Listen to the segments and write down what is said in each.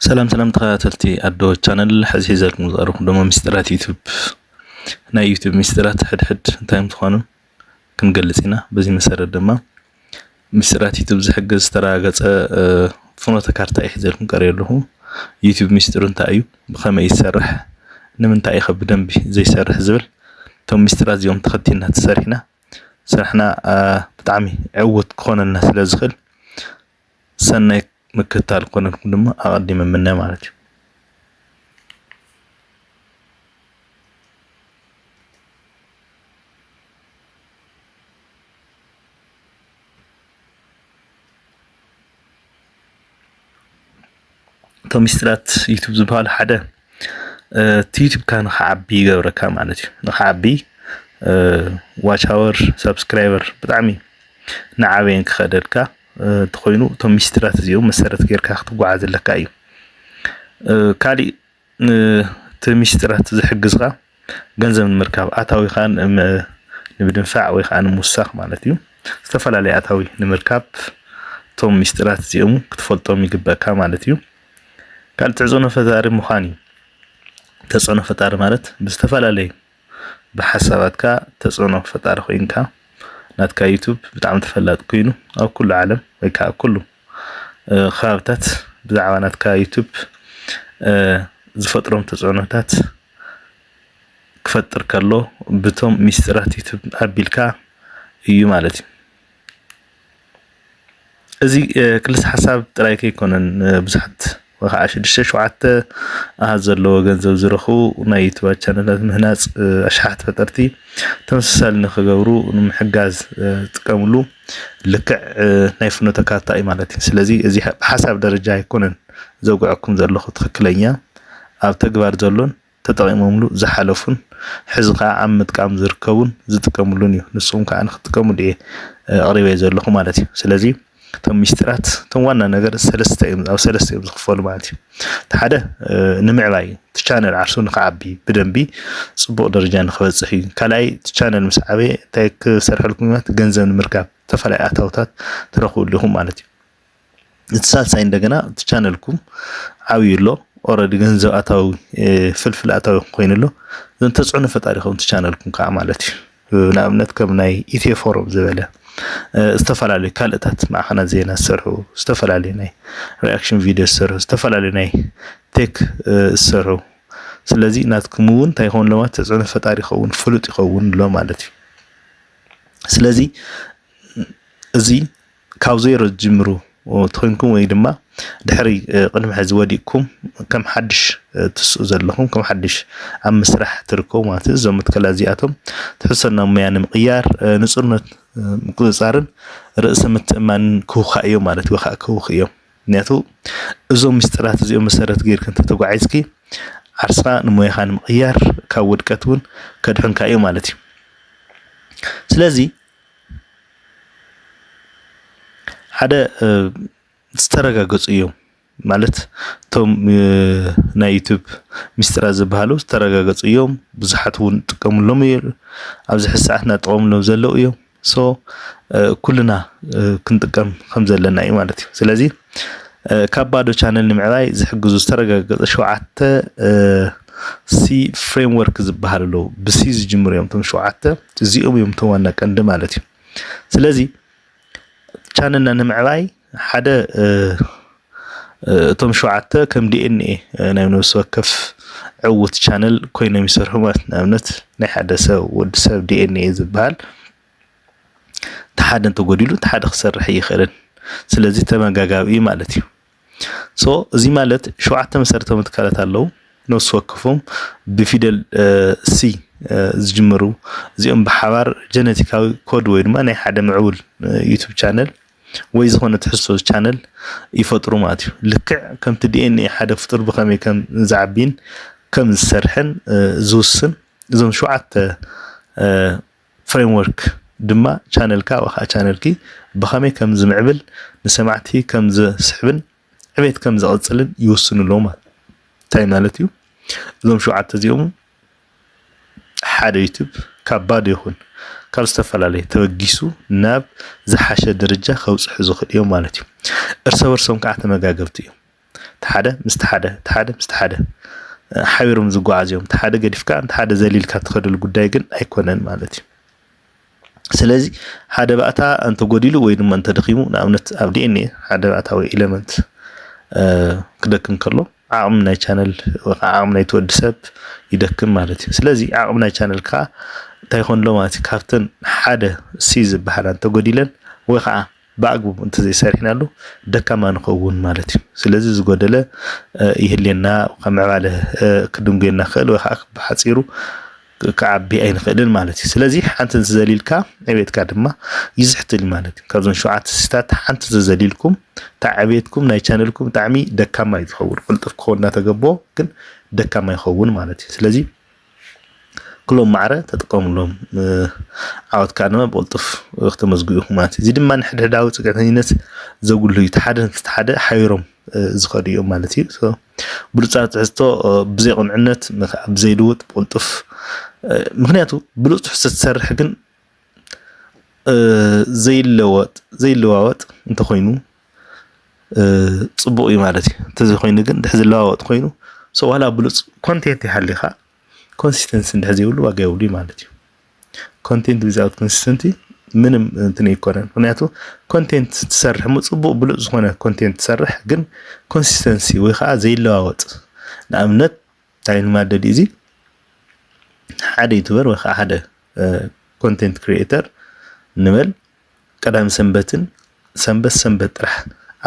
سلام تخاتلتي أدو channel حزي زلكم زاركم دما مسترات يوتيوب نا يوتيوب مسترات حد تايم تخانم كنقلسينا بزي مسار دما مسترات يوتيوب زحجز ترى قص فنوت كارتا يحزلكم قرير لهم يوتيوب مسترون تايو بخما يسرح نمن تاي خب دنبي زي سرح زبل توم مسترات يوم تخطينا تسرحنا سرحنا بتعمي عود كون الناس لازخل سنة مكتال قناة كلما أقدم مننا مالك توم استرات يوتيوب زبال حدا يوتيوب كان خعبي جوركا مالك نخعبي واتش اور سبسكرايبر بتعمي نعاوين كخدركا تخوينو توم استراتيجيو مسارات غيركا ክትጓዓዝ ኣለካ እዩ ካሊ ቶም استرات ዝሕግዝካ ገንዘብ ንምርካብ ኣታዊ ኻን ንብድንፋዕ ወይ ኻን ሙሳኽ ማለት እዩ ዝተፈላለዩ ኣታዊ ንምርካብ ቶም استرات እዚኦም ክትፈልጦም ይግበካ ማለት እዩ ካል ትዕዞነ ፈጣሪ ምዃን እዩ ተጽዕኖ ፈጣሪ ማለት ብዝተፈላለዩ بحساباتك ተጽዕኖ ፈጣሪ ኮይንካ ناتكا يوتيوب بتعم تفلات كينو أو كل عالم ويكا كله خابتات بزعوا ناتكا يوتيوب زفترهم تزعنوتات كفتر كله بتوم مسترات يوتيوب أبيلكا يو مالتي أزي كل حساب ترايك يكونن بزحت وخاشد الشش وعدت هذا اللو جنزو زرخو ونايت واتشانلات مهناس أشحات فترتي تمسسال نخجورو نمحجاز تكملو لك نايفنو تكاتا مالتي سلازي زي حسب درجة يكونن زوجعكم زرلخو تخكلينيا أو تجبر زلون تتقيمهم له زحلفون حزقة عمد كام زركون زتكملوني نصهم كأن تكمل إيه قريبة زرلخو مالتي سلازي توم مسترات توم وانا نجار سلسة يوم زخفول مالتي تحدا نمعلاي تشانل عرسون قعبي بدنبي صبوا درجان خبز صحي كلاي تشانل مسعبي تاك سرح الكميات جنزة المركب تفعل أتاوتات ترخوا لهم مالتي اتصال سين دجنا تشانلكم عوي له أورد جنزة أتاو فلفل أتاو قين له زين تسعون في تاريخهم تشانلكم كعمالتي نعملت كم ناي إثيا فورم زبالة استفعل عليه كالتات مع خنا زينا سرحو استفعل عليه ناي رياكشن فيديو سرحو استفعل عليه ناي تيك سرحو سلازي ناتكمون تايخون لما تسعون في تاريخهم فلوت يخون لو مالتي سلازي زي كاوزيرو جمرو وتخينكم ويدما دحري قدم حز وديكم كم حدش تسؤال لهم كم حدش عم مسرح تركوا ما تزوم متكلازياتهم تحسنا يعني مقيار نصرنا مقصارن رأس متمن كوخايو مالت وخا كوخيو نياتو زوم مسترات زيو مسارات غير كنت تقعيسكي عرسا نموي خان مقيار كاود كتون كدحن كايو مالتي سلازي هذا استرجع يوم مالت توم نا يوتيوب مستر زبالو استرجع يوم بزحتون تقوم لهم أبزح الساعتنا تقوم لهم زلوا يوم سو كلنا كنت كم خمسة لنا أي مالتي سلازي كابادو channel نمعلاي زحجزو استرجع شو عت سي framework زبالو بسيز جمر يوم توم شو عت زيهم يوم توانا كند مالتي سلازي channelنا نمعلاي حدا توم شوعته كم دي ان اي نايمنو سوكف عوت channel كوينه يسرحو مات نامنت ناي حدا سو ود سب دي ان اي زبال تحد انت غديلو تحد خسرح يخرن سلازي تمغاغابي مالتي سو زي مالت شوعته مسرته متكالات አለው ነው سوكفهم بفيدل سي زجمرو زيهم بحوار جينيتيكاوي كود ወይ ድማ ናይ ሓደ معول يوتيوب channel ويز هون تحسوا channel يفطروا ماتيو لكع كم تدين حدا فطر بخمي كم زعبين كم السرحن زوسن زون شو عت فريم ورك دما channel كا وخا channel كي بخمي كم زمعبل نسمعتي كم زسحبن عبيت كم زقصلن يوسنوا لهم تاي مالتيو زون شو عت زيوم حدا يوتيوب كباد يكون كاب استفعل توجيسو ناب زحاشة درجة خوص حزو خليهم مالتي ارسا ورسوم كعتا مقاقبتيو ተሓደ ምስ ተሓደ ሓቢሮም ዝጓዓዝዮም ተሓደ ገዲፍካ ተሓደ ዘሊልካ ትኸደሉ ጉዳይ ግን ኣይኮነን ማለት እዩ ስለዚ ሓደ ባእታ እንተ ጎዲሉ ወይ ድማ እንተ ደኺሙ ንኣብነት ኣብ ዲኤንኤ ሓደ ባእታ ወይ ኤሌመንት ክደክም ከሎ ዓቕም ናይ ቻነል ዓቕም ናይ ተወዲ ሰብ ይደክም ማለት እዩ ስለዚ ዓቕም ናይ ቻነል ከዓ እንታይ ይኾን ሎ ማለት ካብተን ሓደ ሲ ዝበሃል እንተ ጎዲለን ወይ ከዓ በአግቡ እንተ ዘይሰርሕናሉ ደካማ ንኸውን ማለት እዩ ስለዚ ዝጎደለ ይህልየና ከምዕባለ ክድንጎየና ክእል ወይ ከዓ ብሓፂሩ ከዓቢ ኣይንኽእልን ማለት እዩ ስለዚ ሓንቲ ዘሊልካ ዕቤትካ ድማ ይዝሕትል ማለት እዩ ካብዞም 7 ሲታት ሓንቲ ዘሊልኩም ታዕቤትኩም ናይ ቻነልኩም ብጣዕሚ ደካማ ይኸውን ቁልጥፍ ክኾን እናተገቦ ግን ደካማ ይኸውን ማለት እዩ ስለዚ كلهم معره تتقوملهم عاود كانوا بقلطف اختمزغيهم مات زي دما نحد هداو صقتنينت زغلو يتحدى حيرهم زخديو مالتي سو بلصات حستو بزي قنعنت بزي لوط بقلطف مخنياتو بلوط حست تسرح كن زي اللواوط انت خوينو صبوقي مالتي تزي خوينو كن دحز اللواوط خوينو سو ولا بلوط كونتنت يحليخا consistency እንደዚህ ሁሉ ዋጋ ይውል ማለት ነው content without consistency ምንም እንትን ይቆራል ምክንያቱም content ተሰርሕ ሙጽቡቅ ብሉጽ ሆነ content ተሰርሕ ግን consistency ወይ ከዓ ዘይለዋወጥ ንኣብነት ታይን ማደድ እዚ ሓደ ዩቲዩበር ወይ ከዓ ሓደ content creator ንበል ቀዳም ሰንበትን ሰንበት ጥራሕ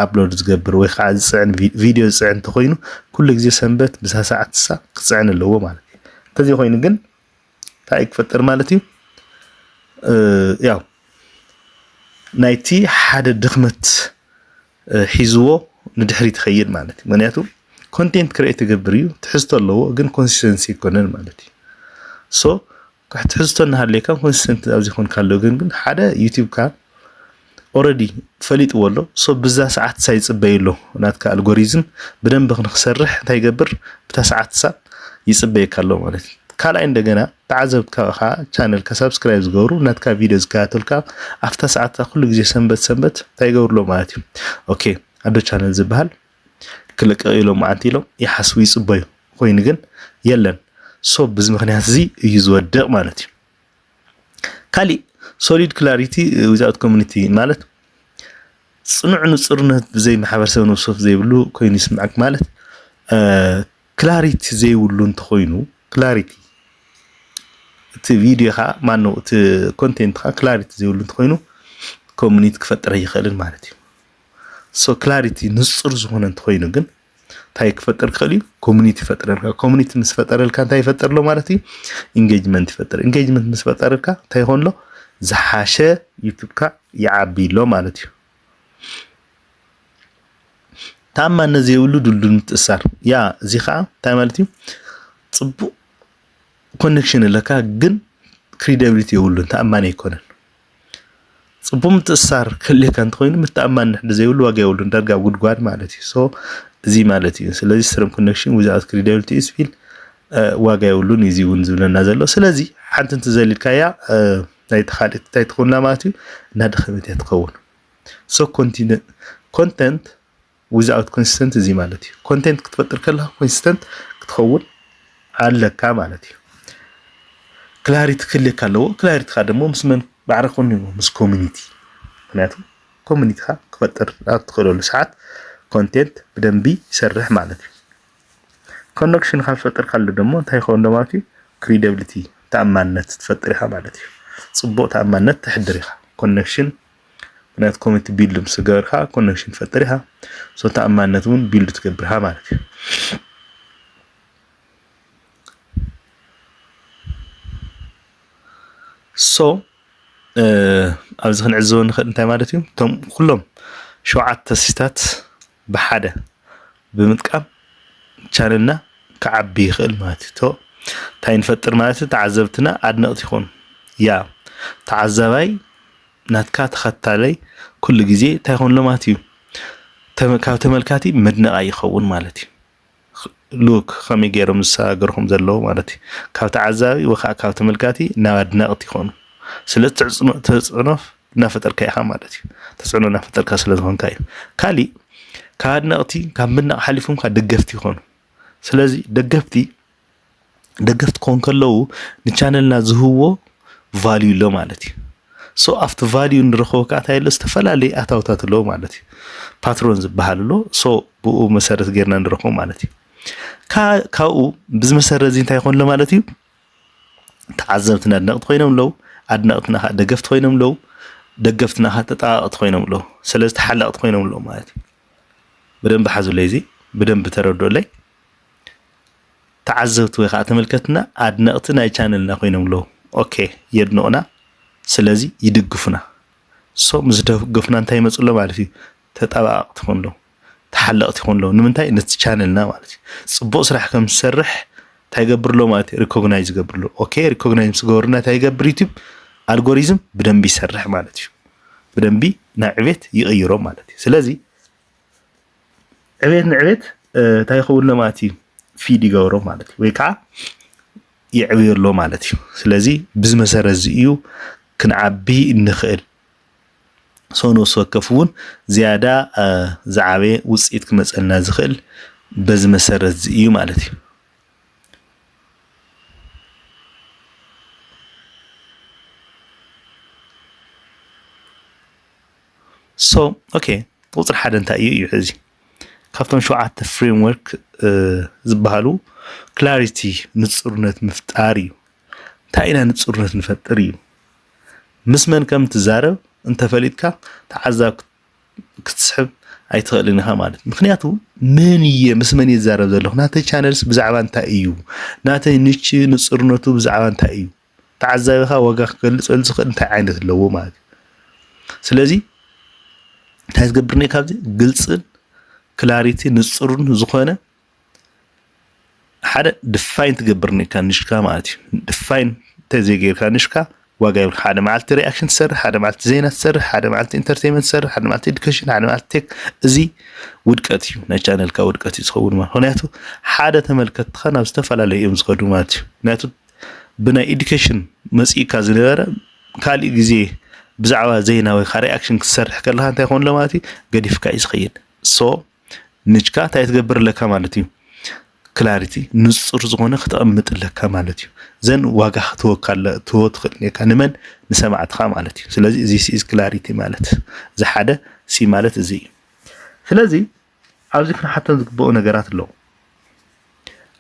አፕሎድ ዝገብር ወይ ከዓ ዝጽዕን ቪድዮ ዝጽዕን ተኮይኑ ኩሉ ግዜ ሰንበት ብሳ ሰዓት ክጽዕን ኣለዎ ማለት ተዚህ ኮይኑ ግን ታይ ክፈጠር ማለት እዩ ያው ናይቲ ሓደ ድኽመት ሒዝዎ ንድሕሪት ኸይድ ማለት እዩ ምክንያቱ ኮንቴንት ክሬት ይገብር እዩ ትሕዝቶ ኣለዎ ግን ኮንሲስተንሲ ይኮነን ማለት እዩ ሶ ክትሕዝቶ እናሃለካ ኮንሲስተንት ኣብዚ ኮን ካሎ ግን ሓደ ዩቲዩብ ካ ኦሬዲ ፈሊጥ ወሎ ሶ ብዛ ሰዓት ሳይጽበይሎ ናትካ አልጎሪዝም በደንብ ክንክሰርሕ እንታይ ይገብር ብታ ሰዓት ይጽበይካ ኣሎ ማለት ካልኣይ እንደገና ተዓዘብካ ቻነል ከሰብስክራይብ ዝገብሩ ናትካ ቪዲዮ ዝካተልካ ኣፍታ ሰዓት ኩሉ ግዜ ሰንበት ታይገብርሎ ማለት እዩ ኦኬ ኣዶ ቻነል ዝበሃል ክለቀይሎም ማዓንቲ ኢሎም ይሓስቡ ይጽበዩ ኮይኑ ግን የለን ሶ ብዝ ምክንያት እዚ እዩ ዝወድቕ ማለት እዩ ካሊ ሶሊድ ክላሪቲ ዊዛውት ኮሚኒቲ ማለት ጽኑዕ ንጽርነት ብዘይ ማሕበረሰብ ንውሶፍ ዘይብሉ ኮይኑ ይስምዓክ ማለት ክላሪቲ ዘይብሉ እንተኮይኑ ክላሪቲ እቲ ቪድዮ ካ ማነው እቲ ኮንቴንት ካ ክላሪቲ ዘይብሉ እንተኮይኑ ኮሚኒቲ ክፈጥር ይኽእልን ማለት እዩ ሶ ክላሪቲ ንጽር ዝሆነ እንተኮይኑ ግን ታይ ክፈጥር ክእል እዩ ኮሚኒቲ ይፈጥረልካ ኮሚኒቲ ምስ ፈጠረልካ እንታይ ይፈጥርሎ ማለት እዩ ኢንጌጅመንት ይፈጥር ኢንጌጅመንት ምስ ፈጠረልካ እንታይ ይኾንሎ ዝሓሸ ዩቲዩብ ካ ይዓቢሎ ማለት እዩ ታማነ ዘይብሉ ድልዱል ምትእሳር ያ እዚ ከዓ እንታይ ማለት እዩ ጽቡቅ ኮኔክሽን ለካ ግን ክሬዲቢሊቲ የብሉን ተኣማኒ ኣይኮነን ጽቡቅ ምትእሳር ከለካ እንትኮይኑ ምትኣማኒ ሕደ ዘይብሉ ዋጋ የብሉን ዳርጋ ጉድጓድ ማለት እዩ ሶ እዚ ማለት እዩ ስለዚ ስትረም ኮኔክሽን without credibility is feel ዋጋ የብሉን እዚ እውን ዝብለና ዘሎ ስለዚ ሓንቲ እንትዘሊልካያ ናይ ተኻልት ታይ ትኾንላ ማለት እዩ እናደኸመት ትኸውን ሶ ኮንተንት without consistent እዚ ማለት እዩ ኮንቴንት ክትፈጥር ከለካ ኮንሲስተንት ክትኸውን ኣለካ ማለት እዩ ክላሪቲ ክልካ ኣለዎ ክላሪቲ ካ ደሞ ምስ መን ባዕረኹን ምስ ኮሚኒቲ ምክንያቱ ኮሚኒቲ ካ ክፈጥር ኣትኽእለሉ ሰዓት ኮንቴንት ብደንቢ ይሰርሕ ማለት እዩ ኮኔክሽን ካ ትፈጥር ካለ ደሞ እንታይ ይኸውን ማለት እዩ ክሬዲቢሊቲ ተኣማንነት ትፈጥር ኢኻ ማለት እዩ ጽቡቕ ተኣማንነት ትሕድር ኢኻ ኮኔክሽን ምክንያቱ ኮሚኒቲ ቢልድ ምስ ገበርካ ኮኔክሽን ትፈጥር ኢኻ ሶ ተኣማንነት እውን ቢልድ ትገብር ኢኻ ማለት እዩ ሶ ኣብዚ ክንዕዘቦ ንኽእል እንታይ ማለት እዩ እቶም ኩሎም 7 ሲታት ብሓደ ብምጥቃም ቻነልና ክዓቢ ይኽእል ማለት እዩ እንታይ ንፈጥር ማለት እዩ ተዓዘብትና ኣድነቕቲ ይኾኑ ያ ተዓዛባይ ናትካ ተኸታላይ ኩሉ ግዜ እንታይ ይኾን ሎ ማለት እዩ ካብ ተመልካቲ መድነቓ ይኸውን ማለት እዩ ሉክ ከመይ ገይሮም ዝሰጋገርኩም ዘለዎ ማለት እዩ ካብ ተዓዛቢ ወይ ከዓ ካብ ተመልካቲ ናብ ኣድነቕቲ ይኾኑ ስለ ተጽዕኖ እናፈጠርካ ኢኻ ማለት እዩ ተጽዕኖ እናፈጠርካ ስለ ዝኾንካ እዩ ካሊ ካድነቕቲ ካብ ምናቕ ሓሊፎም ካብ ደገፍቲ ይኾኑ ስለዚ ደገፍቲ ክኾን ከለዉ ንቻነልና ዝህቦ ቫልዩ ኣሎ ማለት እዩ ሶ after ቫልዩ ንረኽቦ ከዓ እንታይ ኣሎ ዝተፈላለዩ ኣታውታት ኣለዎ ማለት እዩ ፓትሮን ዝበሃል ኣሎ ሶ ብኡ መሰረት ጌርና ንረኽቦ ማለት እዩ ካብኡ ብዝመሰረት እዚ እንታይ ይኾን ኣሎ ማለት እዩ ተዓዘብትና ኣድነቕቲ ኮይኖም ኣለዉ ኣድነቕትና ከዓ ደገፍቲ ኮይኖም ኣለዉ ደገፍትና ከዓ ተጣቐቕቲ ኮይኖም ኣለዉ ስለዚ ተሓለቕቲ ኮይኖም ኣለዉ ማለት እዩ በደንብ ሓዙለይ እዚ በደንብ ተረድኡለይ ተዓዘብቲ ወይ ከዓ ተመልከትና ኣድነቕቲ ናይ ቻነልና ኮይኖም ኣለዉ ኦኬ የድንቑና ስለዚ ይድግፉና ሶ ምስ ደገፉና እንታይ ይመፁ ኣሎ ማለት እዩ ተጣባቕቲ ይኾኑ ኣለዉ ተሓለቕቲ ይኾኑ ኣለዉ ንምንታይ ነቲ ቻነልና ማለት እዩ ፅቡቕ ስራሕ ከም ዝሰርሕ እንታይ ይገብር ኣሎ ማለት እዩ ሪኮግናይዝ ይገብር ኣሎ ኦኬ ሪኮግናይዝ ምስ ገበሩና እንታይ ይገብር ዩቲዩብ ኣልጎሪዝም ብደንቢ ይሰርሕ ማለት እዩ ብደንቢ ናይ ዕቤት ይቕይሮ ማለት እዩ ስለዚ ዕቤት ንዕቤት እንታይ ይኸውን ኣሎ ማለት እዩ ፊድ ይገብሮ ማለት እዩ ወይ ከዓ يعبي الله مالتي سلازي بزمسر الزئيو كنعبي النخل صونو سوكفون زيادة زعابي وسئت كمسألنا زخل بزمسر الزئيو مالتي اوكي وصل حدا انت يحزي كافتون شو عات فريمورك زبالو كلاريتي نصرنت مفتاري تاينا نصرنت نفطري مسمن كم تزارب انت فليتكا تعذاب كتسحب ايتخلينها مالت مخنياتو من مسمن يزارب زلو ناتي چانلز بزعبا انت ايو ناتي نيتشي نصرنتو بزعبا انت ايو تعذابها وغا كلصل زخل انت عينت لو مالت سلازي تايز قبرني كابدي قلصن كلاريتي نصرن زخونه حدا دفاين تقبرني كان نشكا مالتي دفاين تزيغير كان نشكا واقعي حدا مالت رياكشن تسر حدا مالت زينة تسر حدا مالت انترتينمنت تسر حدا مالت ادكشن حدا مالت تيك زي ودقتي نا چانل كا ودقتي تخون ما هنياتو حدا تملكت خنا استفعل يوم زخدو مالتي ناتو بنا ادكشن مسيكا زنبره كالي غزي بزعوا زينة وي رياكشن تسرح كلها انت يكون له مالتي قديفكا يسخيل سو نجكا تايتقبر لك مالتي كلاريتي نصر زغونه خطأمت لك مالتي زين واقع توكل توتخلني كان من نسمعت خا مالتي سلازي زي سيز كلاريتي مالت زي حدا سي مالت زي سلازي عاوزكنا حتى نزقبو نغرات لو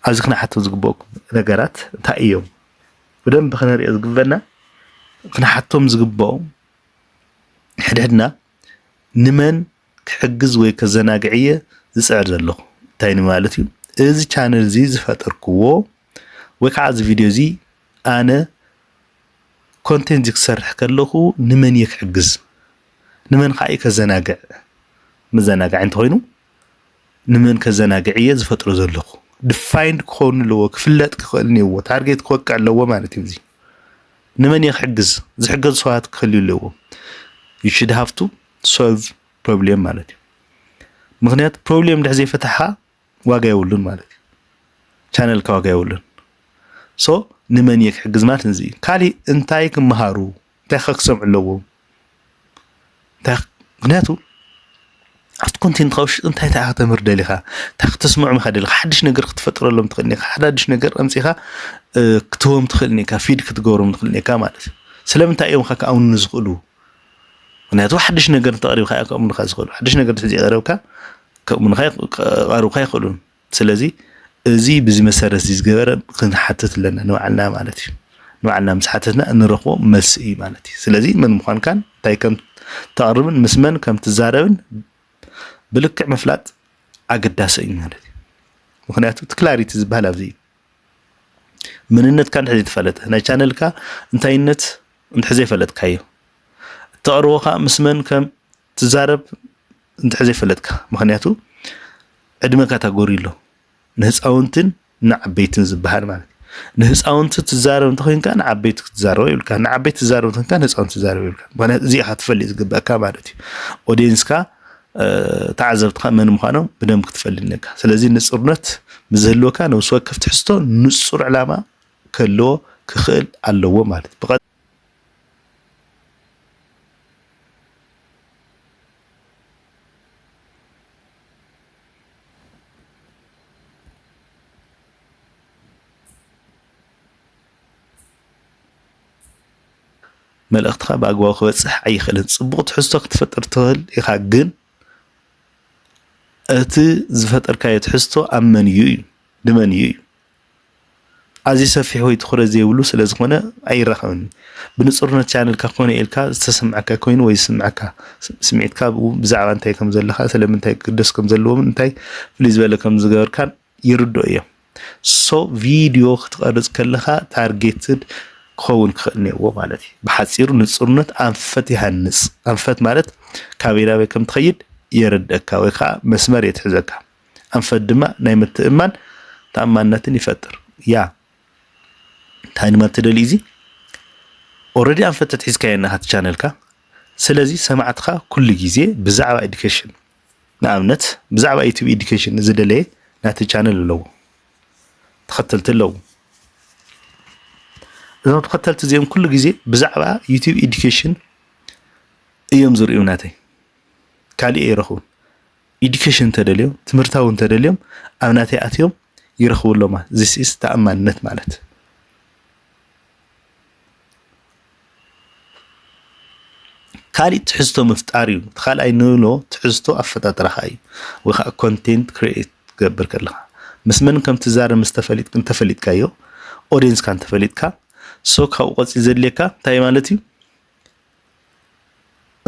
عاوزكنا حتى نزقبو نغرات تا ايوم بدن بخنري زقبنا كنا حتى نزقبو حدنا نمن كحجز وي كزناقعيه زصعر زلو تايني مالتي إذا channel زي زفتركوه وكعز فيديو زي أنا content يكسرح كله نمن يحجز نمن قاي كزناقع مزناقع انت هينو نمن كزناقعية زفتر زلو define كون لو كفلت كخلني هو target كوكع لو مالتي زي نمن يحجز زحجز سوات كخلي لو you should have to solve problem مالتي مغنيات problem ده زي فتحها واقع يولون مالتي channel كا واقع يولون so نمن يحجز مالت نزي كالي انتاي كمهارو تاخك سمع لو مغنياتو عفت كونتنت خوش انتاي تاخ تمر دليخا تاخ تسمع مخدل حدش نجر تفطر لهم تخلني حدش نجر امسيخا كتوم تخلني كا فيد كتغورم تخلني كا مالت سلام انت ايوم خا كاون نزقلو مغنياتو حدش نجر تقريبا خا كاون نخازقلو حدش نجر تزي غيروكا كمن خير قارو خير يقولون سلازي زي بزي مسارة زي زغبر كنحتت لنا نوعنا مالتي نوعنا مسحتنا نرخو مسئي مالتي سلازي من مخان كان تاي كم تقربن مسمن كم تزاربن بلكع مفلات اقداسي مالتي مخنياتو تكلاريتي زبهلا بزي مننت كان حزي تفلت هنا channel كا انتاينت انت حزي فلت كايو تقروخا مسمن كم تزارب انت حزي فلتك مخنياتو عدمه كاتاغوري له نهصاونتن نعبيتن زبحال مالك نهصاونت تزارب انت خوين كان عبيت تزارب يقول كان عبيت تزارب انت كان نهصاونت تزارب يقول كان زي هتفلي زغباك مالتي اودينسكا تعذبت من مخانو بدم كتفلينك سلازي نصرنت مزهلوكا نو سو كفت حستو نصر علامه كلو كخل علو مالت መልእኽትካ ብኣግባቡ ክበፅሕ ኣይኽእልን ፅቡቕ ትሕዝቶ ክትፈጥር ትኽእል ኢኻ ግን እቲ ዝፈጠርካዮ ትሕዝቶ ኣብ መን እዩ ንመን እዩ ኣዝዩ ሰፊሕ ወይ ትኹረት ዘይብሉ ስለ ዝኾነ ኣይራኸብን ብንጹርነት ቻነልካ ኮነ ኢልካ ዝተሰምዓካ ኮይኑ ወይ ዝስምዓካ ስምዒትካ ብዛዕባ እንታይ ከም ዘለካ ስለምንታይ ክደስ ከም ዘለዎም እንታይ ፍልይ ዝበለ ከም ዝገበርካን ይርድኦ እዮም ሶ ቪድዮ ክትቀርጽ ከለካ ታርጌትድ ክኸውን ክኽእል ነይዎ ማለት እዩ ብሓፂሩ ንጹርነት ኣንፈት ይሃንጽ ኣንፈት ማለት ካበይ ናበይ ከም ትኸይድ የረድአካ ወይ ከዓ መስመር የትሕዘካ ኣንፈት ድማ ናይ ምትእማን ተኣማንነትን ይፈጥር ያ እንታይ ማለት ትደልይ እዚ ኦሬዲ ኣንፈት ተትሒዝካዮ ናት ቻነልካ ስለዚ ሰማዕትካ ኩሉ ግዜ ብዛዕባ ኤዱኬሽን ንኣብነት ብዛዕባ ዩቲዩብ ኤዱኬሽን ዝደለየ ናቲ ቻነል ኣለዎ ተኸተልቲ ኣለዎ እዞም ተኸተልቲ እዚኦም ኩሉ ግዜ ብዛዕባ ዩቲዩብ ኤዱኬሽን እዮም ዝርእዩ ናተይ ካልእ ይረኽቡን ኤዱኬሽን ተደልዮም ትምህርታውን ተደልዮም ኣብ ናተይ ኣትዮም ይረኽቡሎም this is ተኣማንነት ማለት ካልእ ትሕዝቶ ምፍጣር እዩ ካልኣይ ንብሎ ትሕዝቶ ኣፈጣጥራኻ እዩ ወይ ከዓ ኮንቴንት ክሪኤት ትገብር ከለኻ ምስ መን ከም ትዛረብ ምስ ተፈሊጥካዮ ኦዲየንስካ እንተፈሊጥካ ሶ ካብኡ ቆፂ ዘድልየካ እንታይ ማለት እዩ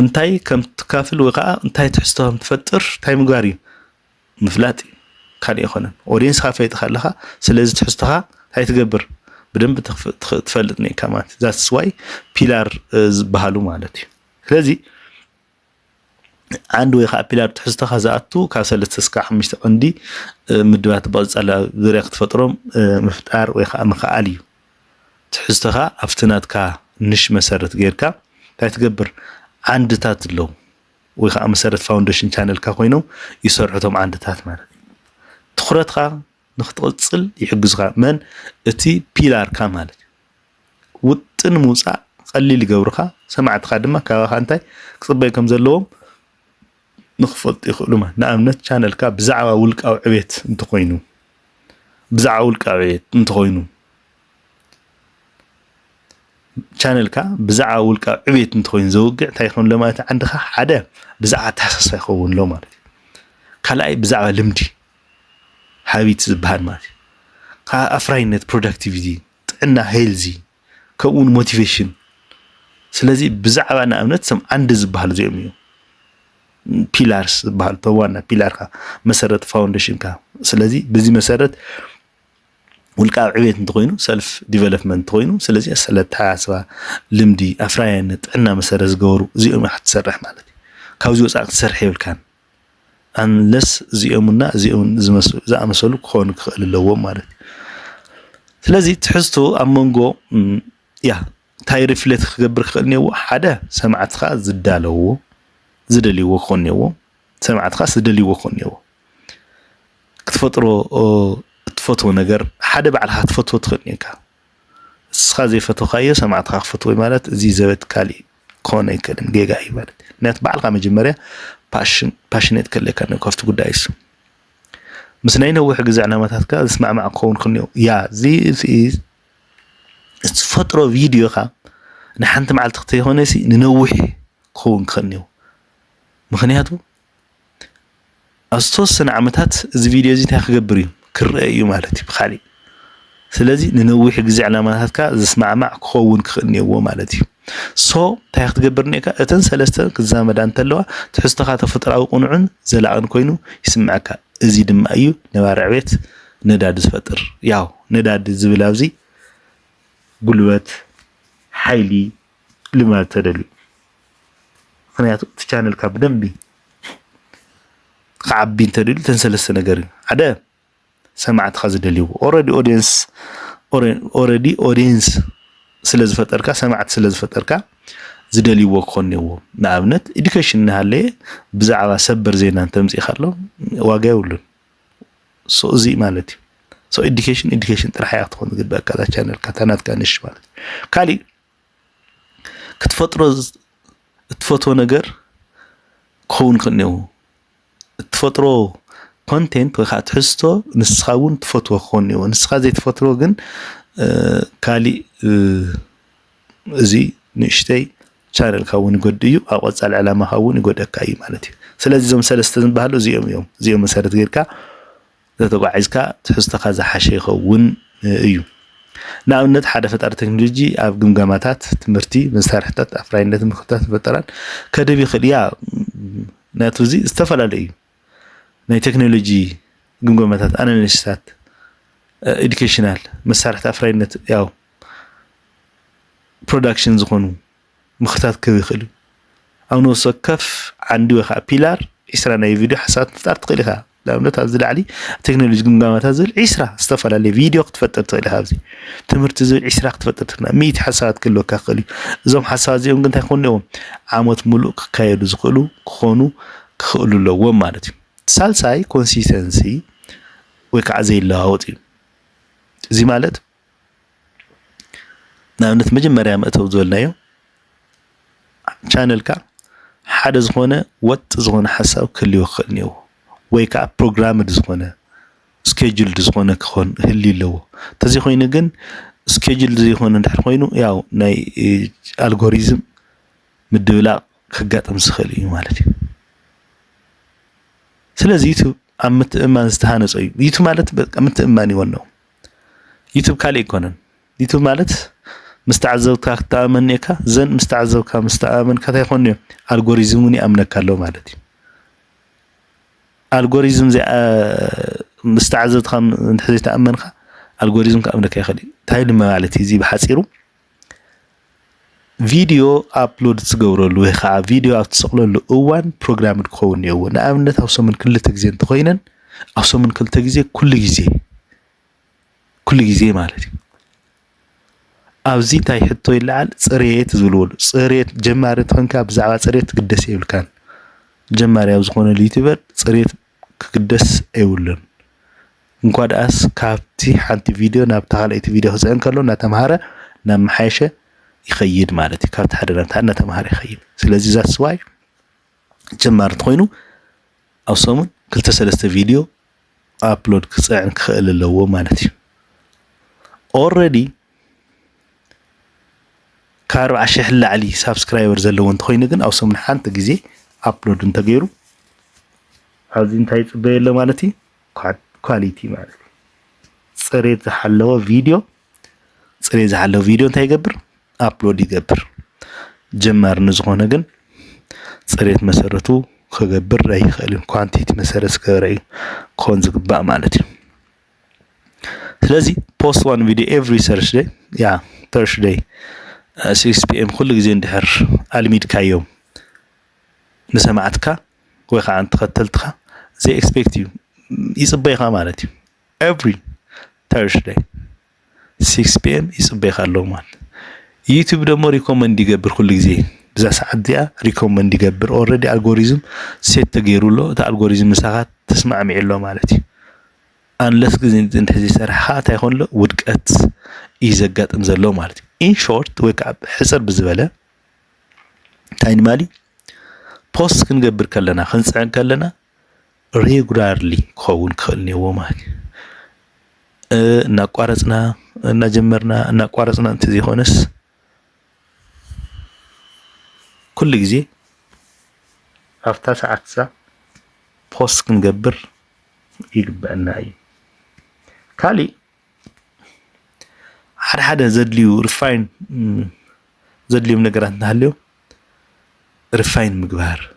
እንታይ ከም ትካፍል ወይ ከዓ እንታይ ትሕዝቶ ከም ትፈጥር እንታይ ምግባር እዩ ምፍላጥ እዩ ካልእ ይኾነን ኦዲየንስካ ፈይጥካ ኣለካ ስለዚ ትሕዝቶኻ እንታይ ትገብር ብደንብ ትፈልጥ ነይካ ማለት that's why ፒላር ዝበሃሉ ማለት እዩ ስለዚ አንድ ወይ ከዓ ፒላር ትሕዝቶኻ ዝኣቱ ካብ 3 እስካብ 5 ቀንዲ ምድባት ብቀፃላ ዙርያ ክትፈጥሮም ምፍጣር ወይ ከዓ ምኽኣል እዩ ትሕዝቶኻ ኣብቲ ናትካ ንሽ መሰረት ጌርካ እንታይ ትገብር ዓንድታት ኣለዉ ወይ ከዓ መሰረት ፋውንዴሽን ቻነልካ ኮይኖም ይሰርሑቶም ዓንድታት ማለት ትኹረትካ ንኽትቕፅል ይሕግዙካ መን እቲ ፒላርካ ማለት ውጥን ምውፃእ ቀሊል ይገብሩካ ሰማዕትካ ድማ ካብኻ እንታይ ክፅበይ ከም ዘለዎም ንኽፈልጡ ይኽእሉ ማለት ንኣብነት ቻነልካ ብዛዕባ ውልቃዊ ዕቤት እንተኮይኑ ብዛዕባ ውልቃዊ ዕቤት እንተኮይኑ ቻነልካ ብዛዕባ ውልቃዊ ዕቤት እንተኮይኑ ዘውግዕ እንታይ ይኸውን ሎ ማለት ዓንድኻ ሓደ ብዛዕባ ተሓሳሳ ይኸውን ሎ ማለት ካልኣይ ብዛዕባ ልምዲ ሃቢት ዝበሃል ማለት ካብ ኣፍራይነት ፕሮዳክቲቪቲ ጥዕና ሄልዚ ከምኡውን ሞቲቬሽን ስለዚ ብዛዕባ ንኣብነት ሰም አንድ ዝበሃል እዚኦም እዮም ፒላርስ ዝበሃል ተዋና ፒላርካ መሰረት ፋውንዴሽንካ ስለዚ በዚ መሰረት ውልቃዊ ዕቤት እንተኮይኑ ሰልፍ ዲቨሎፕመንት እንተኮይኑ ስለዚ ስለተሓሳባ ልምዲ ኣፍራይነት ጥዕና መሰረት ዝገበሩ እዚኦም ክትሰርሕ ማለት እዩ ካብዚ ወፃኢ ክትሰርሕ የብልካን አንለስ እዚኦምና እዚኦም ዝኣመሰሉ ክኾኑ ክኽእል ኣለዎም ማለት እዩ ስለዚ ትሕዝቶ ኣብ መንጎ ያ እንታይ ሪፍሌክት ክገብር ክኽእል ነይዎ ሓደ ሰማዕትካ ዝዳለዎ ዝደልይዎ ክኾን ነይዎ ሰማዕትካ ዝደልይዎ ክኾን ነይዎ ክትፈጥሮ እትፈትዎ ነገር ሓደ ባዕልካ ትፈትዎ ትኽእል ነይካ እስኻ ዘይፈተውካዮ ሰማዕትካ ክፈትዎ ማለት እዚ ዘበት ካልእ ክኾን ኣይክእልን ጌጋ እዩ ማለት ምክንያቱ ባዕልካ መጀመርያ ፓሽኔት ከለካ ነው ካብቲ ጉዳይ እሱ ምስ ናይ ነዊሕ ግዜ ዕላማታትካ ዝስማዕማዕ ክኸውን ክእል ነይዎ ያ እትፈጥሮ ቪድዮኻ ንሓንቲ መዓልቲ ክትይኾነሲ ንነዊሕ ክኸውን ክእል ነይዎ ምክንያቱ ኣብ ዝተወሰነ ዓመታት እዚ ቪድዮ እዚ እንታይ ክገብር እዩ ክርአ እዩ ማለት እዩ ብኻሊእ ስለዚ ንነዊሕ ግዜ ዕላማታትካ ዝስማዕማዕ ክኸውን ክእል ነይዎ ማለት እዩ ሶ እንታይ ክትገብር ነይካ እተን ሰለስተ ክዛመዳ እንተለዋ ትሕዝቶኻ ተፈጥራዊ ቁኑዕን ዘላቕን ኮይኑ ይስምዓካ እዚ ድማ እዩ ነባሪ ዕቤት ነዳዲ ዝፈጥር ያው ነዳዲ ዝብል ኣብዚ ጉልበት ሓይሊ ልማድ ተደልዩ ምክንያቱ እቲ ቻነልካ ብደንቢ ክዓቢ እንተደልዩ ተንሰለስተ ነገር እዩ ሓደ ሰማዕትካ ዝደልይዎ ኦሬዲ ኦዲየንስ ስለዝፈጠርካ ሰማዕት ስለዝፈጠርካ ዝደልይዎ ክኾን ነይዎ ንኣብነት ኤዱኬሽን እናሃለየ ብዛዕባ ሰበር ዜና እንተምፂእካ ኣሎ ዋጋ የብሉን ሶ እዚ ማለት እዩ ሶ ኤዱኬሽን ጥራሕ እያ ክትኮን ዝግበአካ እዛ ቻነልካ ታናትካ ንሽ ማለት እዩ ካልእ ክትፈጥሮ እትፈትዎ ነገር ክኸውን ክእል ነይዎ እትፈጥሮ ኮንቴንት ወይ ከዓ ትሕዝቶ ንስኻ እውን ትፈትዎ ክኸውን ነይዎ ንስኻ ዘይትፈትዎ ግን ካልእ እዚ ንእሽተይ ቻነል ካውን ይጎድዩ አቆጻል ዓላማ ካውን ይጎደካይ ማለት እዩ ስለዚህ ዞም ሰለስተ ዝባሃሉ እዚኦም መሰረት ጌርካ ዘተጓዓዝካ ትሕዝተካ ዝሓሸ ይኸውን እዩ ንኣብነት ሓደ ፈጣሪ ቴክኖሎጂ ኣብ ግምገማታት ትምህርቲ መሳርሕታት ኣፍራይነት ምክታት ፈጠራን ከደብ ይኽእል ያ ናቱ እዚ ዝተፈላለዩ እዩ ናይ ቴክኖሎጂ ግምገማታት ኣናሊሲስታት ኤዱኬሽናል መሳርሕታት ኣፍራይነት ያው ፕሮዳክሽን ዝኾኑ ምክታት ከብ ይኽእል ኣብ ንወሶ ከፍ ዓንዲ ወይ ከዓ ፒላር 20 ናይ ቪድዮ ሓሳባት ምፍጣር ትኽእል ኢኻ ለኣብነት ኣብዚ ላዕሊ ቴክኖሎጂ ግምገማታት ዝብል 20 ዝተፈላለዩ ቪድዮ ክትፈጥር ትኽእል ኢኻ ኣብዚ ትምህርቲ ዝብል 20 ክትፈጥር ትኽእል 100 ሓሳባት ክህልወካ ይኽእል እዩ እዞም ሓሳባት እዚኦም ግን እንታይ ክኾኑ እዮም ዓመት ሙሉእ ክካየዱ ዝኽእሉ ክኽእሉ ኣለዎም ማለት እዩ ሳልሳይ ኮንሲስተንሲ ወይ ከዓ ዘይለዋወጥ እዩ እዚ ማለት ንኣብነት መጀመርያ መእተው ዝበልናዮ ቻነልካ ሓደ ዝኾነ ወጥ ዝኾነ ሓሳብ ክህልዎ ይኽእል እኒአዎ ወይ ከዓ ፕሮግራምድ ዝኾነ ስኬጁልድ ዝኾነ ክኾን ህሊ ኣለዎ ተዘይ ኮይኑ ግን ስኬጁልድ ዘይኮነ እንድሕር ኮይኑ ያው ናይ ኣልጎሪዝም ምድብላቕ ክጋጠም ዝኽእል እዩ ማለት እዩ ስለዚ ዩቱብ ኣብ ምትእማን ዝተሃነፀ እዩ ዩቱብ ማለት በቃ ምትእማን ይወነው ዩቱብ ካልእ ይኮነን ዩቱብ ማለት مستعذبك تأمنك زين مستعذبك مستأمنك تيخوني الجوريزموني أمنك الله مالتي الجوريزم زي مستعذبك نحزي تأمنك الجوريزم كأمنك يا خلي تاي لما مالتي زي بحسيرو فيديو أبلود تسجورو له خا فيديو أتصقله له أوان برنامج كوني هو نأمنت أوصل من كل تجزين تقينا أوصل من كل تجزية كل جزء مالتي أوزي تاي حطو يلعل صريت زلول صريت جمارة خنكا بزعوا صريت قدس يولكان جمارة يوزخون اليوتيوبر صريت قدس يولن نقعد أس كابتي حنتي فيديو نابتغاليت فيديو هزين كله نتمهارة نمحيشة يخيد مالتي كابت حدا نتهنى نتمهارة يخيد سلازي زات سواي جمارة خوينو أو صومن كل تسلست فيديو أبلود كساعن كخيل اللو مالتي already كارو عشان هلا علي سبسكرايبرز اللي وانت خوينا جن أو سمن حانت جزء أبلود انت غيرو عاوزين تايت بيلا مالتي كواليتي مالتي صريت حلو فيديو صريت حلو فيديو انت يقبر أبلود يقبر جمار نزغونا جن صريت مسارته خجبر رأي خلين كوانتيتي مسارس كرأي كونز قباء مالتي لازم post one video every Thursday yeah Thursday 6 PM كل جزء اندحر ألميد كيوم نسمعتك ويخا أنت قتلتك زي expect you يصبيخا مالتي every Thursday 6 PM يصبيخا اللو مال يوتيوب دمو ريكومند يقبر كل جزء بزا ساعات ديا ريكومند يقبر already algorithm set تغيرو له تا algorithm مساقات تسمع معلو مالتي unless جزء انت هزي سرحا تايخون له ودقات يزقات امزلو مالتي in short wake up حسر بزبالة تاين مالي post كنقبر كلنا خنسعن كلنا regularly كون كلني ومالي ناقوارزنا نجمرنا ناقوارزنا انتزي خونس كل جزي هفتا ساعات سا post كنقبر يقبأنا اي كالي حدا زدليو رفاين زدليو نقرات نهليو رفاين مقبار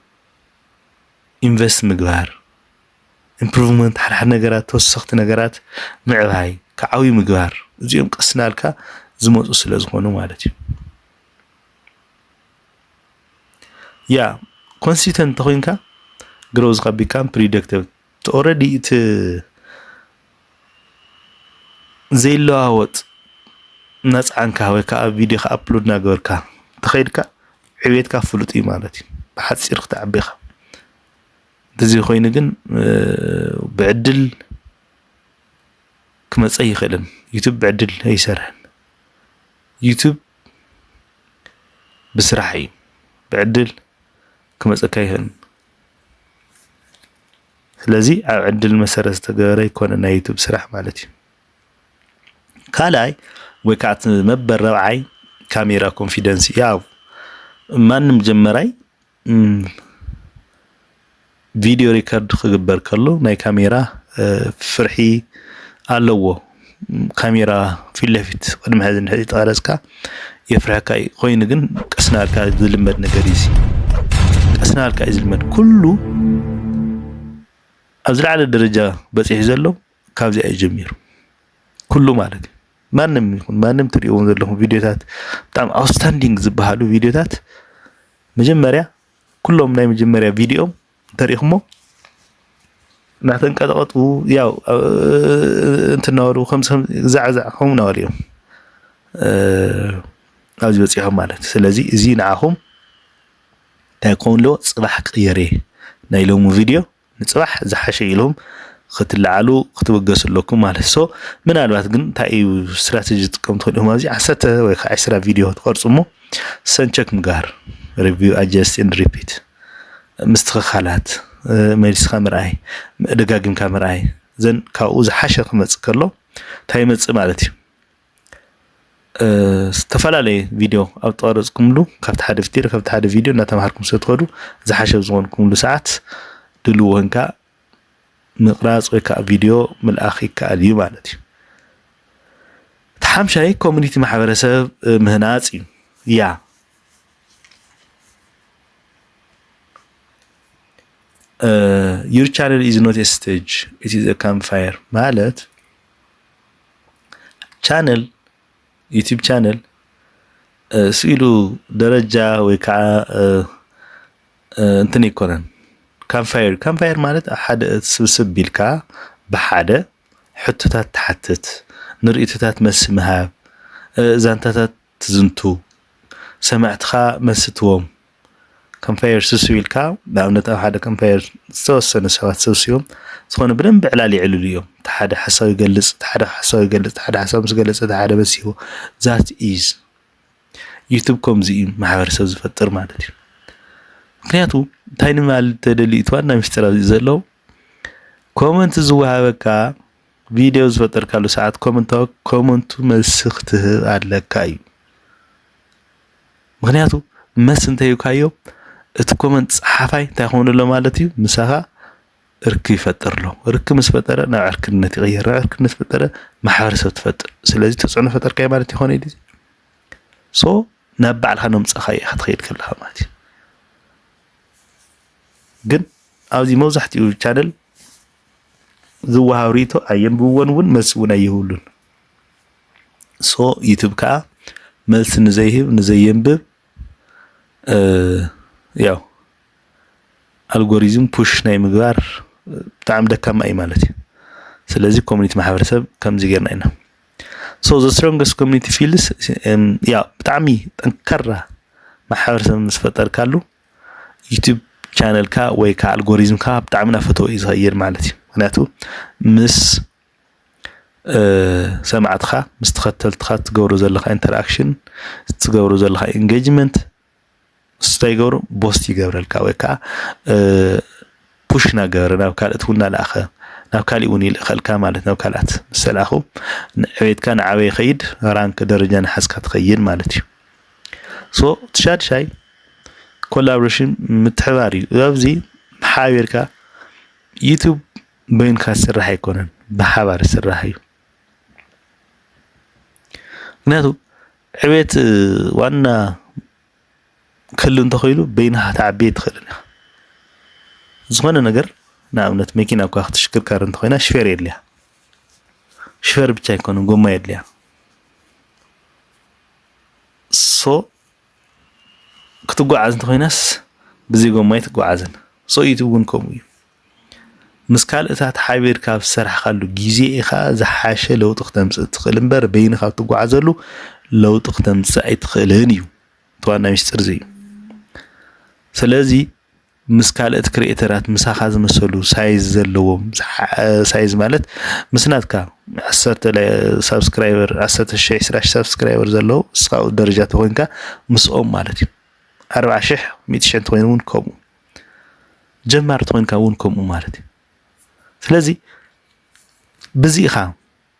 invest مقبار improvement حدا نقرات توسخت نقرات معبهاي كعوي مقبار زيوم قسنا لك زموت أسلا زغونو مالتي يا consistent تخوينك grows can become predictive already زي اللواوت ناس عنك هويكا فيديو أبلود ناقوركا تخيلك عبيتك فلوتي مالتي بحد سير تعبيخا تزي خوينا جن بعدل كما تسأي خيلن يوتيوب بعدل هي سرهن يوتيوب بسرحي بعدل كما تسأكيهن لذي عدل مسارس تقاري يكون أنا يوتيوب سرح مالتي كالاي وكانت مبر ربعي كاميرا كونفيدنسي ياو ማንም ጀመራይ ቪዲዮ ሪከርድ ክግበር ከሎ ናይ ካሜራ ፍርሒ ኣለዎ ካሜራ ፊት ለፊት ቅድሚ ሕዚ ንሕዚ ተቀረጽካ የፍርሐካ ኮይኑ ግን ቀስናልካ ዝልመድ ነገር እዩ ቀስናልካ ዝልመድ ኩሉ ኣብ ዝለዓለ ደረጃ በጽሕ ዘሎ ካብዚ ኣይጀሚሩ ኩሉ ማለት ማንም ትሪእዎም ዘለኹም ቪዲዮታት በጣም አውትስታንዲንግ ዝበሃሉ ቪዲዮታት መጀመርያ ኩሎም ናይ መጀመርያ ቪዲዮ ተሪኽሞ ናተንቀጠቀጡ ያው እንትናወሩ ከምስ ዛዕዛዕኹም ናወሩ እዮም ኣብዚ በጽሖም ማለት ስለዚ እዚ ንዓኹም ታይኮን ሎ ጽባሕ ቅየሬ ናይ ሎሙ ቪዲዮ ንጽባሕ ዝሓሸ ኢሎም ክትለዓሉ ክትወገስለኩም ማለት ሶ ምናልባት ግን እንታይ ስትራቴጂ ጥቅም ትፈልኹም ኣብዚ 10 ወይ 20 ቪዲዮ ትቀርጹሞ ሰንቸክ ምግባር ሪቪው አጀስት ኤንድ ሪፒት ምስትኽኻላት መሊስኻ ምርኣይ ደጋግምካ ምርኣይ ዘን ካብኡ ዝሓሸ ክመጽእ ከሎ እንታይ ይመጽእ ማለት እዩ ዝተፈላለዩ ቪዲዮ ኣብ ተቀረጽኩምሉ ካብቲ ሓደ ቪዲዮ እናተማሃርኩም ስትኸዱ ዝሓሸ ዝኮንኩምሉ ሰዓት ድልው ወንካ ምቅራጽ ወይ ከዓ ቪዲዮ መልኣኽ ይከኣል እዩ ማለት እዩ ተሓምሻይ ኮሚኒቲ ማሕበረሰብ ምህናጽ እዩ ያ your channel is not a stage it is a campfire ማለት channel YouTube channel ስኢሉ ደረጃ ወይ ከዓ እንትን ይኮነን ካምፋየር ማለት ሓደ ስብስብ ቢልካ በሓደ ሕቶታት ተሓትት ንርእይቶታት መስምሃብ ዛንታታት ትዝንቱ ሰማዕትኻ መስትዎም ካምፋየር ስብስቢልካ ንኣብነት ኣብ ሓደ ካምፋየር ዝተወሰነ ሰባት ሰብስዮም ዝኾነ ብደንብ ዕላል ይዕልሉ እዮም ሓደ ሓሳብ ይገልጽ ሓደ ሓሳብ ምስ ገለጸ ሓደ በሲሁ that is YouTube ከምዚ ማሕበረሰብ ዝፈጥር ማለት እዩ ምክንያቱ እንታይ ንማል ተደሊት ዋና ምስጢር ዘሎ ኮመንት ዝወሃበካ ቪዲዮ ዝፈጠርካሉ ሰዓት ኮመንቱ መስኽትህ ኣለካ እዩ ምክንያቱ መስ እንተይካዮ እቲ ኮመንት ጸሓፋይ እንታይ ኾንሎ ማለት እዩ ምሳኻ እርክ ይፈጥርሎ እርክ ምስ ፈጠረ ናብ ዕርክነት ይቕየር ዕርክነት ፈጠረ ማሕበረሰብ ትፈጥር ስለዚ ተጽዕኖ ፈጠርካይ ማለት ይኾነ እዩ ሶ ናብ ባዕልኻ ነምጽኻ ኢኻ ትኸይድ ከለኻ ማለት እዩ ግን ኣብዚ መብዛሕትኡ ቻነል ዝወሃብ ሪቶ ኣየንብብዎን እውን መልሲ እውን ኣይህብሉን ሶ ዩቱብ ከዓ መልሲ ንዘይንብብ ያው አልጎሪዝም ፑሽ ናይ ምግባር ብጣዕሚ ደካማ እዩ ማለት እዩ ስለዚ ኮሚኒቲ ማሕበረሰብ ከምዚ ጌርና ኢና ሶ the strongest community feels ያው ብጣዕሚ ጠንካራ ማሕበረሰብ ምስ ፈጠርካሉ ዩቱብ ቻነልካ ወይ ከዓ አልጎሪዝምካ ብጣዕሚ ናፈተው እዩ ዝኸይድ ማለት እዩ ምክንያቱ ምስ ሰማዕትኻ ምስ ተኸተልትኻ ትገብሮ ዘለኻ ኢንተራክሽን ትገብሮ ዘለኻ ኢንጌጅመንት ስታይገሩ ቦስት ይገብረልካ ወይ ከዓ ፑሽ ናገር ናብ ካልእት ሁና ለኣኸ ናብ ካሊእ እውን ይልእኸልካ ማለት ናብ ካልኣት ሰላኹ ዕቤትካ ንዓበይ ይኸይድ ራንክ ደረጃ ንሓስካ ትኸይድ ማለት እዩ ሶ ትሻድሻይ ኮላቦሬሽን ምትሕባር እዩ ኣብዚ ሓቢርካ ዩቱብ በይንካ ዝስራሕ ኣይኮነን ብሓባር ዝስራሕ እዩ ምክንያቱ ዕቤት ዋና ክህሉ እንተኸይሉ በይንኻ ተዓብይ ትኽእል ኢኻ ዝኾነ ነገር ንኣብነት መኪና እኳ ክትሽክርከር እንተኾይና ሽፌር የድልያ ሽፌር ብቻ ኣይኮነን ጎማ የድልያ ሶ ክትጓዓዝ እንተኾይናስ ብዘይ ጎማ ኣይትጓዓዝን ሶ ዩቱብ እውን ከምኡ እዩ ምስ ካልእታት ሓቢርካ ዝሰርሕካሉ ግዜ ኢኻ ዝሓሸ ለውጢ ክተምፅእ ትኽእል እምበር በይንኻ ትጓዓዘሉ ለውጢ ክተምፅእ ኣይትኽእልን እዩ ተዋና ምስጢር ዘዩ ስለዚ ምስ ካልእት ክሪኤተራት ምሳኻ ዝመሰሉ ሳይዝ ዘለዎም ሳይዝ ማለት ምስናትካ 10 ሰብስክራይበር 10,000 20,000 ሰብስክራይበር ዘለዎ እስካው ደረጃ ተኮንካ ምስኦም ማለት እዩ 40,000 100,000 ተኮይኑ እውን ከምኡ ጀማር ተኮንካ እውን ከምኡ ማለት እዩ ስለዚ ብዚኻ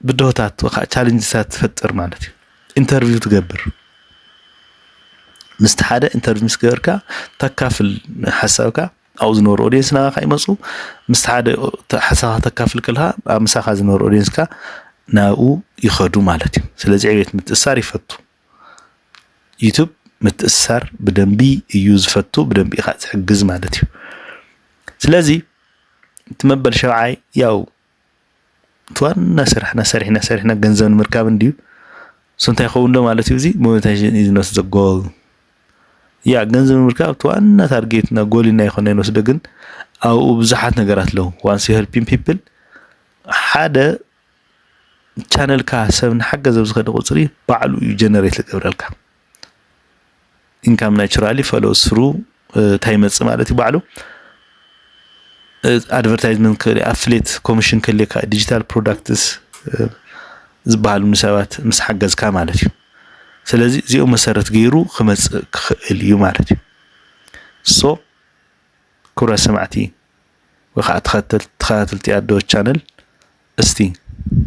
ብድሆታት ወኻ ቻሌንጅታት ትፈጥር ማለት እዩ ኢንተርቪው ትገብር مستحدة انترفيو مسكركا تكافل حسابك أو زنور أودينس ناقا يمصو مستحدة حسابها تكافل كلها مساخا زنور أودينس كا ناو يخدو مالتي سلازي عيبت متأثار يفتو يوتيوب متأثر بدنبي يوز فتو بدنبي خاص حجز مالتي سلازي تمبل شوعي ياو توان سرحنا جنزون مركب نديو سنت يخون له مالتي وزي monetization is not the goal يا جنزون مركب توان تارجتنا جولنا يخون نوصل دقن أو بزحات نجارات له once you helping people حدا channel كاسب حاجة زوج خد قصري بعلو يجنريت لك أورالك income naturally follows through time مالتي بعلو advertisement كلي affiliate commission كلي كا digital products زبالو نسوات مس حجز كمالتي سلازي زيو مسارات غيرو خمس اليوم مالتي so كورا سمعتي وخا تخاتلتي ادو channel استي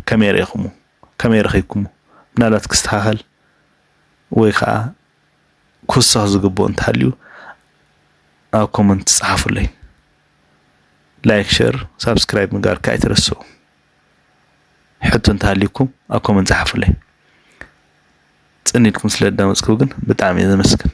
كاميرا خيكم منالات كستحال ويخا كوسا زغبو انتحليو او كومنت صحفوا لي لايك شير سبسكرايب مقار كايترسو حتى انتحليكم او كومنت صحفوا لي تسأني لكم سلاد دامسكوغن بتعمي ذا مسكن